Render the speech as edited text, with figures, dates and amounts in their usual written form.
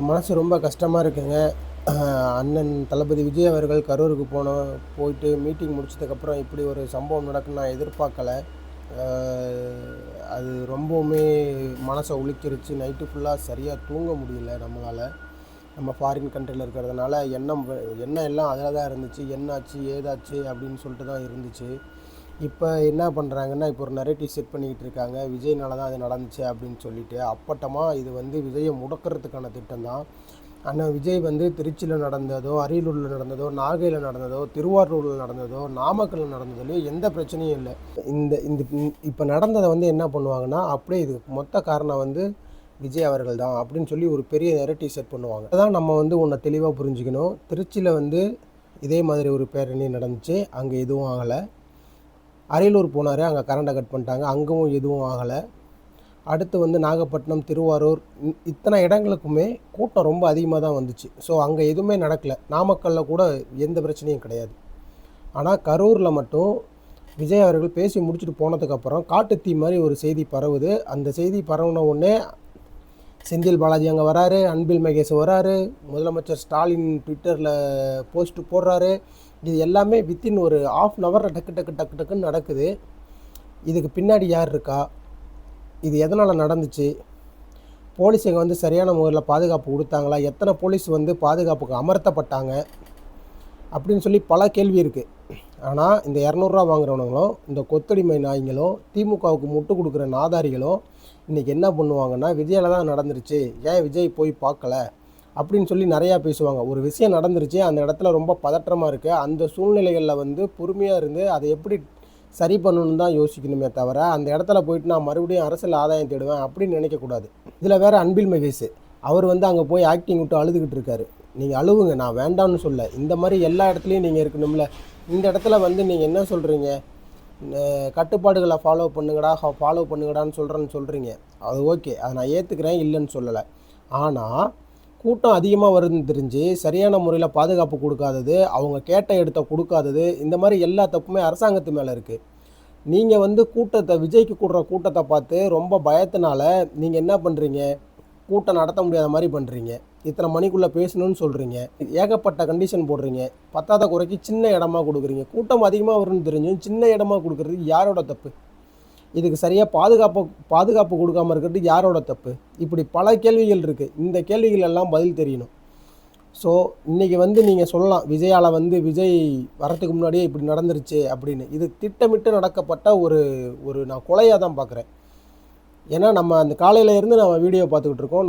மனசு ரொம்ப கஷ்டமாக இருக்குங்க. அண்ணன் தளபதி விஜய் அவர்கள் கரூருக்கு போயிட்டு மீட்டிங் முடிச்சதுக்கப்புறம் இப்படி ஒரு சம்பவம் நடக்குன்னு நான் எதிர்பார்க்கல. அ அது ரொம்பவுமே மனசை உலுக்கிருச்சு. நைட்டு ஃபுல்லாக சரியாக தூங்க முடியல நம்மளால். நம்ம ஃபாரின் கண்ட்ரியில் இருக்கிறதுனால எண்ணம் எல்லாம் அதில் தான் இருந்துச்சு. என்னாச்சு ஏதாச்சு அப்படின்னு சொல்லிட்டு தான் இருந்துச்சு. இப்போ என்ன பண்ணுறாங்கன்னா, இப்போ ஒரு நரேட்டிவ் செட் பண்ணிக்கிட்டு இருக்காங்க. விஜய்னால தான் அது நடந்துச்சு அப்படின்னு சொல்லிட்டு. அப்பட்டமாக இது வந்து விஜயை முடக்கிறதுக்கான திட்டம் தான். ஆனால் விஜய் வந்து திருச்சியில் நடந்ததோ, அரியலூரில் நடந்ததோ, நாகையில் நடந்ததோ, திருவாரூரில் நடந்ததோ, நாமக்கல்லில் நடந்ததுலையோ எந்த பிரச்சனையும் இல்லை. இந்த இந்த இப்போ நடந்ததை வந்து என்ன பண்ணுவாங்கன்னா, அப்படியே இது மொத்த காரணம் வந்து விஜய் அவர்கள் தான் அப்படின்னு சொல்லி ஒரு பெரிய நரேட்டிவ் செட் பண்ணுவாங்க. அதான் நம்ம வந்து ஒன்றை தெளிவாக புரிஞ்சுக்கணும். திருச்சியில் வந்து இதே மாதிரி ஒரு பேரணி நடந்துச்சு. அங்கே எதுவும் ஆகலை. அரியலூர் போனார், அங்கே கரண்டை கட் பண்ணிட்டாங்க, அங்கேயும் எதுவும் ஆகலை. அடுத்து வந்து நாகப்பட்டினம், திருவாரூர் இத்தனை இடங்களுக்குமே கூட்டம் ரொம்ப அதிகமாக தான் வந்துச்சு. ஸோ அங்கே எதுவுமே நடக்கலை. நாமக்கல்லில் கூட எந்த பிரச்சனையும் கிடையாது. ஆனால் கரூரில் மட்டும் விஜய் அவர்கள் பேசி முடிச்சுட்டு போனதுக்கப்புறம் காட்டுத்தீ மாதிரி ஒரு செய்தி பரவுது. அந்த செய்தி பரவுன உடனே செந்தில் பாலாஜி அங்கே வராரு, அன்பில் மகேஷ் வராரு, முதலமைச்சர் ஸ்டாலின் ட்விட்டரில் போஸ்ட்டு போடுறாரு. இது எல்லாமே வித்தின் ஒரு ½ டக்குன்னு நடக்குது. இதுக்கு பின்னாடி யார் இருக்கா, இது எதனால் நடந்துச்சு, போலீஸுங்க வந்து சரியான முறையில் பாதுகாப்பு கொடுத்தாங்களா, எத்தனை போலீஸ் வந்து பாதுகாப்புக்கு அமர்த்தப்பட்டாங்க அப்படின்னு சொல்லி பல கேள்வி இருக்குது. ஆனால் இந்த 200 வாங்குறவனுங்களும், இந்த கொத்தடிமை நாய்களும், திமுகவுக்கு முட்டு கொடுக்குற நாதாரிகளும் இன்றைக்கி என்ன பண்ணுவாங்கன்னா, விஜயால் தான் நடந்துருச்சு, ஏன் விஜய் போய் பார்க்கல அப்படின்னு சொல்லி நிறையா பேசுவாங்க. ஒரு விஷயம் நடந்துருச்சு, அந்த இடத்துல ரொம்ப பதற்றமாக இருக்குது. அந்த சூழ்நிலைகளில் வந்து பொறுமையாக இருந்து அதை எப்படி சரி பண்ணணுன்னு தான் யோசிக்கணுமே தவிர, அந்த இடத்துல போயிட்டு நான் மறுபடியும் அரசியல் ஆதாயம் தேடுவேன் அப்படின்னு நினைக்கக்கூடாது. இதில் வேறு அன்பில் மகேஷ் அவர் வந்து அங்கே போய் ஆக்டிங் விட்டு அழுதுகிட்டு இருக்காரு. நீங்கள் அழுவுங்க, நான் வேண்டாம்னு சொல்ல. இந்த மாதிரி எல்லா இடத்துலையும் நீங்கள் இருக்கணும்ல. இந்த இடத்துல வந்து நீங்கள் என்ன சொல்கிறீங்க, கட்டுப்பாடுகளை ஃபாலோ பண்ணுங்கடான்னு சொல்கிறீங்க. அது ஓகே, அதை நான் ஏற்றுக்கிறேன், இல்லைன்னு சொல்லலை. ஆனால் கூட்டம் அதிகமாக வருதுன்னு தெரிஞ்சு சரியான முறையில் பாதுகாப்பு கொடுக்காதது, அவங்க கேட்ட இடத்த கொடுக்காதது, இந்த மாதிரி எல்லா தப்புமே அரசாங்கத்து மேலே இருக்குது. நீங்கள் வந்து விஜய்க்கு கூடுற கூட்டத்தை பார்த்து ரொம்ப பயத்தினால நீங்கள் என்ன பண்ணுறீங்க, கூட்டம் நடத்த முடியாத மாதிரி பண்ணுறீங்க. இத்தனை மணிக்குள்ளே பேசணும்னு சொல்கிறீங்க, ஏகப்பட்ட கண்டிஷன் போடுறீங்க, பத்தாத குறைக்கு சின்ன இடமா கொடுக்குறீங்க. கூட்டம் அதிகமாக வரும்னு தெரிஞ்சும் சின்ன இடமா கொடுக்குறது யாரோட தப்பு? இதுக்கு சரியாக பாதுகாப்பு கொடுக்காமல் இருக்கிறது யாரோட தப்பு? இப்படி பல கேள்விகள் இருக்குது. இந்த கேள்விகள் எல்லாம் பதில் தெரியணும். ஸோ இன்றைக்கி வந்து நீங்கள் சொல்லலாம், விஜயால் வந்து விஜய் வரத்துக்கு முன்னாடியே இப்படி நடந்துருச்சு அப்படின்னு. இது திட்டமிட்டு நடக்கப்பட்ட ஒரு நான் கொலையாக தான் பார்க்குறேன். ஏன்னா நம்ம அந்த காலையில் இருந்து நம்ம வீடியோ பார்த்துக்கிட்டு இருக்கோம்.